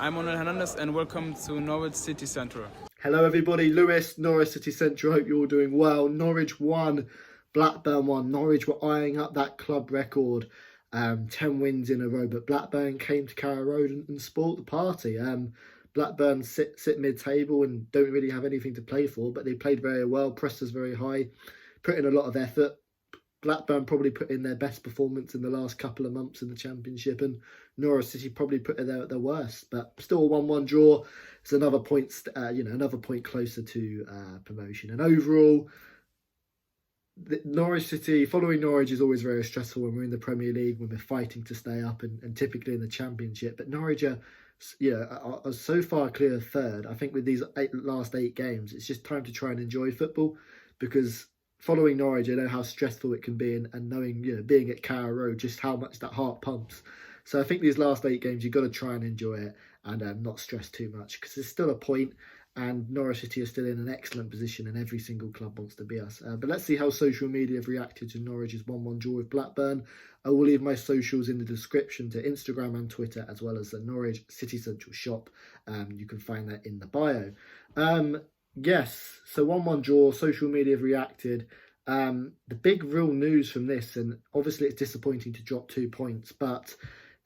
I'm Manuel Hernandez and welcome to Norwich City Central. Hello everybody, Lewis, Norwich City Central. Hope you're all doing well. Norwich won, Blackburn won. Norwich were eyeing up that club record, 10 wins in a row, but Blackburn came to Carrow Road and spoilt the party. Blackburn sit mid-table and don't really have anything to play for, but they played very well, pressed us very high, put in a lot of effort. Blackburn probably put in their best performance in the last couple of months in the Championship, and Norwich City probably put in their worst. But still a 1-1 draw. It's another point, another point closer to promotion. And overall, Norwich City, following Norwich is always very stressful when we're in the Premier League, when we're fighting to stay up, and typically in the Championship. But Norwich are so far clear of third. I think with these last 8 games, it's just time to try and enjoy football, because following Norwich, I know how stressful it can be, and knowing, being at Carrow Road, just how much that heart pumps. So I think these last 8 games, you've got to try and enjoy it and not stress too much, because there's still a point, and Norwich City are still in an excellent position, and every single club wants to be us. But let's see how social media have reacted to Norwich's 1-1 draw with Blackburn. I will leave my socials in the description to Instagram and Twitter, as well as the Norwich City Central shop. You can find that in the bio. Yes, so 1-1 draw, social media have reacted. The big real news from this, and obviously it's disappointing to drop 2 points, but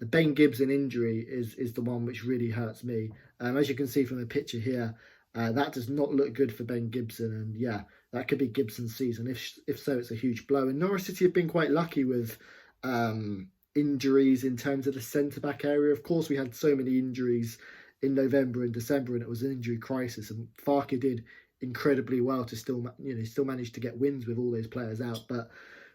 the Ben Gibson injury is the one which really hurts me. As you can see from the picture here, that does not look good for Ben Gibson, and yeah, that could be Gibson's season. If so, it's a huge blow. And Norwich City have been quite lucky with injuries in terms of the centre-back area. Of course, we had so many injuries in November and December, and it was an injury crisis, and Farke did incredibly well to still manage to get wins with all those players out. But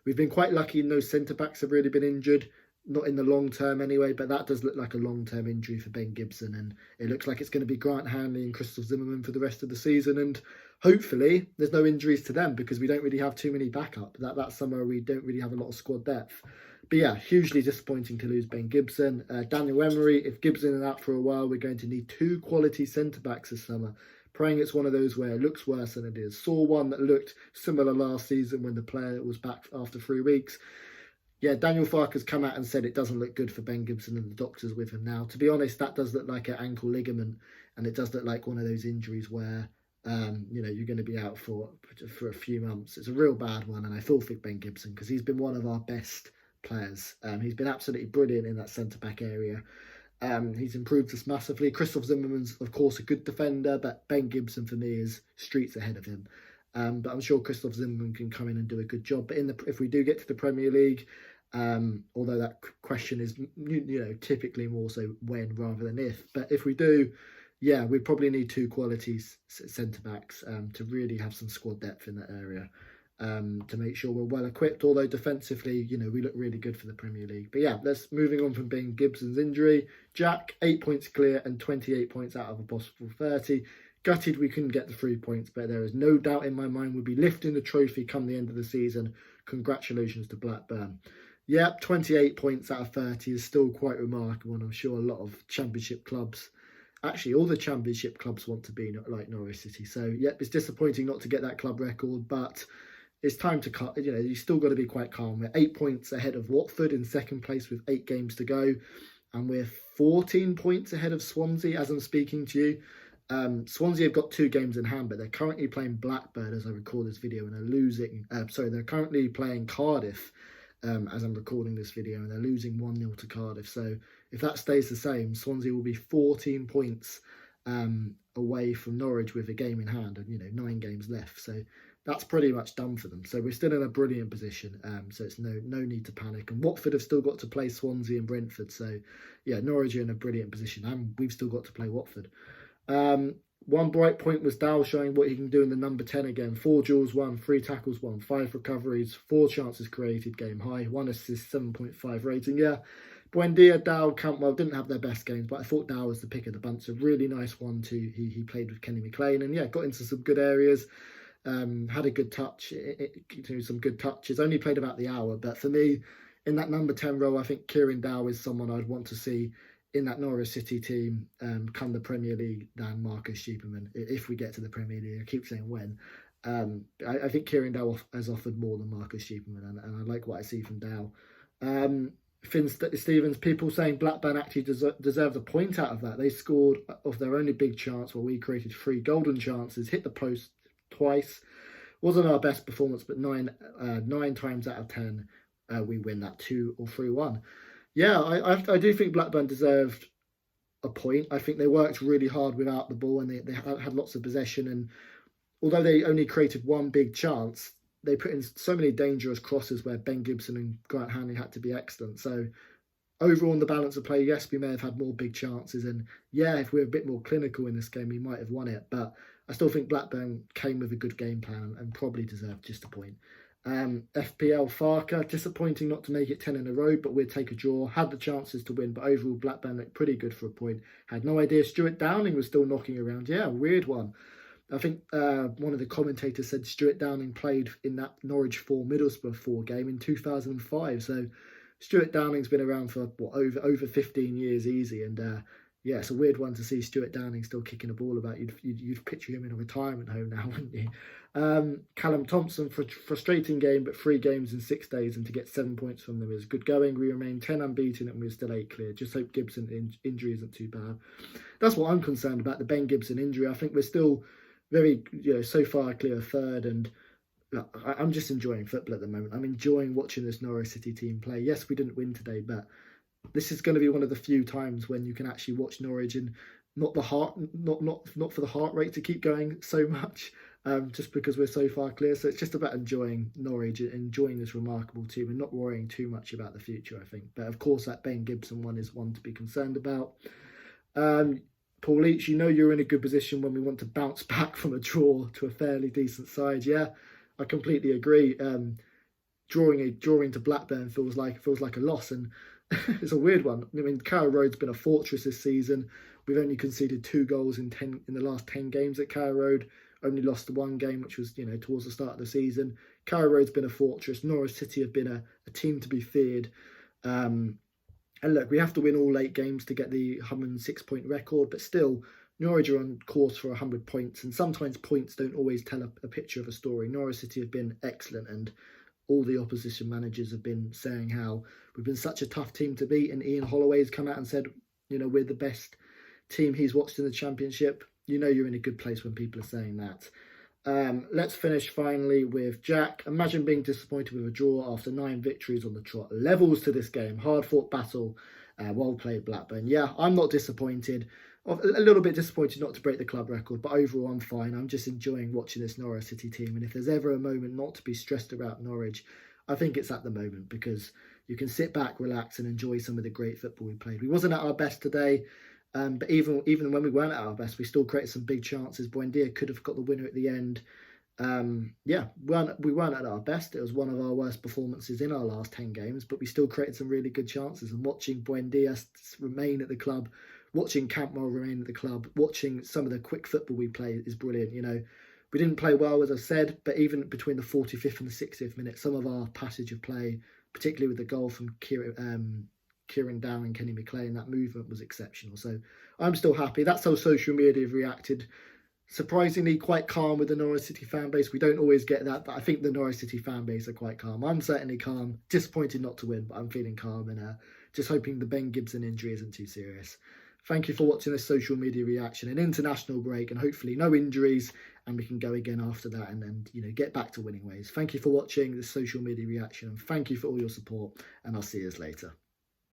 we've been quite lucky, no centre backs have really been injured, not in the long term anyway, but that does look like a long term injury for Ben Gibson, and it looks like it's going to be Grant Hanley and Christoph Zimmerman for the rest of the season, and hopefully there's no injuries to them, because we don't really have too many backup. That's somewhere we don't really have a lot of squad depth. But yeah, hugely disappointing to lose Ben Gibson. Daniel Emery, if Gibson is out for a while, we're going to need 2 quality centre-backs this summer. Praying it's one of those where it looks worse than it is. Saw one that looked similar last season when the player was back after 3 weeks. Yeah, Daniel Farke has come out and said it doesn't look good for Ben Gibson, and the doctors with him now. To be honest, that does look like an ankle ligament, and it does look like one of those injuries where you're going to be out for a few months. It's a real bad one, and I feel for Ben Gibson, because he's been one of our best players. He's been absolutely brilliant in that centre-back area. He's improved us massively. Christoph Zimmerman's, of course, a good defender, but Ben Gibson, for me, is streets ahead of him. But I'm sure Christoph Zimmerman can come in and do a good job. But if we do get to the Premier League, although that question is, typically more so when rather than if. But if we do, yeah, we probably need 2 quality centre-backs to really have some squad depth in that area. To make sure we're well equipped, although defensively, we look really good for the Premier League. But yeah, let's moving on from Ben Gibson's injury. Jack, 8 points clear and 28 points out of a possible 30. Gutted we couldn't get the 3 points, but there is no doubt in my mind we'll be lifting the trophy come the end of the season. Congratulations to Blackburn. Yep, 28 points out of 30 is still quite remarkable, and I'm sure a lot of Championship clubs, actually all the Championship clubs, want to be like Norwich City. So yep, it's disappointing not to get that club record, but it's time to cut. You still got to be quite calm. We're 8 points ahead of Watford in second place with 8 games to go, and we're 14 points ahead of Swansea as I'm speaking to you. Swansea have got 2 games in hand, but they're currently playing Blackburn as I record this video, and they're losing. They're currently playing Cardiff as I'm recording this video, and they're losing 1-0 to Cardiff. So if that stays the same, Swansea will be 14 points away from Norwich with a game in hand, and 9 games left. So that's pretty much done for them. So we're still in a brilliant position. So it's no need to panic. And Watford have still got to play Swansea and Brentford. So yeah, Norwich are in a brilliant position, and we've still got to play Watford. One bright point was Dow showing what he can do in the number 10 again. 4 duels won, 3 tackles won, 5 recoveries, 4 chances created, game high, 1 assist, 7.5 rating. Yeah, Buendia, Dow, Cantwell didn't have their best games, but I thought Dow was the pick of the bunch. A really nice one too. He played with Kenny McLean, and yeah, got into some good areas. Had a good touch, some good touches. Only played about the hour, but for me, in that number 10 role, I think Kieran Dow is someone I'd want to see in that Norwich City team come the Premier League than Marcus Sheeperman, if we get to the Premier League. I keep saying when. I think Kieran Dow has offered more than Marcus Sheeperman, and I like what I see from Dow. Stevens, people saying Blackburn actually deserved a point out of that. They scored off their only big chance while we created 3 golden chances, hit the post twice. Wasn't our best performance, but nine times out of 10, we win that 2 or 3-1. Yeah, I do think Blackburn deserved a point. I think they worked really hard without the ball, and they had lots of possession. And although they only created 1 big chance, they put in so many dangerous crosses where Ben Gibson and Grant Hanley had to be excellent. So overall, on the balance of play, yes, we may have had more big chances. And yeah, if we were a bit more clinical in this game, we might have won it. But I still think Blackburn came with a good game plan and probably deserved just a point. FPL Farker, disappointing not to make it 10 in a row, but we'd take a draw. Had the chances to win, but overall Blackburn looked pretty good for a point. Had no idea Stuart Downing was still knocking around. Yeah, weird one. I think one of the commentators said Stuart Downing played in that Norwich 4 Middlesbrough 4 game in 2005. So Stuart Downing's been around for over 15 years easy, and yeah, it's a weird one to see Stuart Downing still kicking a ball about. You'd picture him in a retirement home now, wouldn't you? Callum Thompson, for a frustrating game, but 3 games in 6 days, and to get 7 points from them is good going. We remain 10 unbeaten and we're still 8 clear. Just hope Gibson injury isn't too bad. That's what I'm concerned about, the Ben Gibson injury. I think we're still very, so far clear of 3rd, and I'm just enjoying football at the moment. I'm enjoying watching this Norwich City team play. Yes, we didn't win today, but this is going to be one of the few times when you can actually watch Norwich and not for the heart rate to keep going so much, just because we're so far clear. So it's just about enjoying Norwich and enjoying this remarkable team and not worrying too much about the future, I think. But of course, that Ben Gibson one is one to be concerned about. Paul Leach, you're in a good position when we want to bounce back from a draw to a fairly decent side. Yeah, I completely agree. Drawing to Blackburn feels like a loss, and it's a weird one. I mean, Carrow Road's been a fortress this season. We've only conceded 2 goals in the last 10 games at Carrow Road. Only lost the 1 game, which was towards the start of the season. Carrow Road's been a fortress. Norwich City have been a team to be feared. And look, we have to win all 8 games to get the 106-point record, but still, Norwich are on course for 100 points, and sometimes points don't always tell a picture of a story. Norwich City have been excellent, and all the opposition managers have been saying how we've been such a tough team to beat, and Ian Holloway's come out and said, we're the best team he's watched in the Championship. You're in a good place when people are saying that. Let's finish finally with Jack. Imagine being disappointed with a draw after 9 victories on the trot. Levels to this game. Hard-fought battle. Well played, Blackburn. Yeah, I'm not disappointed. A little bit disappointed not to break the club record, but overall I'm fine. I'm just enjoying watching this Norwich City team, and if there's ever a moment not to be stressed about Norwich, I think it's at the moment, because you can sit back, relax, and enjoy some of the great football we played. We wasn't at our best today, but even when we weren't at our best, we still created some big chances. Buendia could have got the winner at the end. We weren't at our best. It was one of our worst performances in our last 10 games, but we still created some really good chances. And watching Buendia remain at the club, watching Campbell remain at the club, watching some of the quick football we play is brilliant. We didn't play well, as I said, but even between the 45th and the 60th minute, some of our passage of play, particularly with the goal from Kieran Down and Kenny McLean, that movement was exceptional. So I'm still happy. That's how social media have reacted. Surprisingly quite calm with the Norwich City fan base. We don't always get that, but I think the Norwich City fan base are quite calm. I'm certainly calm, disappointed not to win, but I'm feeling calm, and just hoping the Ben Gibson injury isn't too serious. Thank you for watching this social media reaction, an international break, and hopefully no injuries, and we can go again after that and then get back to winning ways. Thank you for watching this social media reaction, and thank you for all your support, and I'll see you later.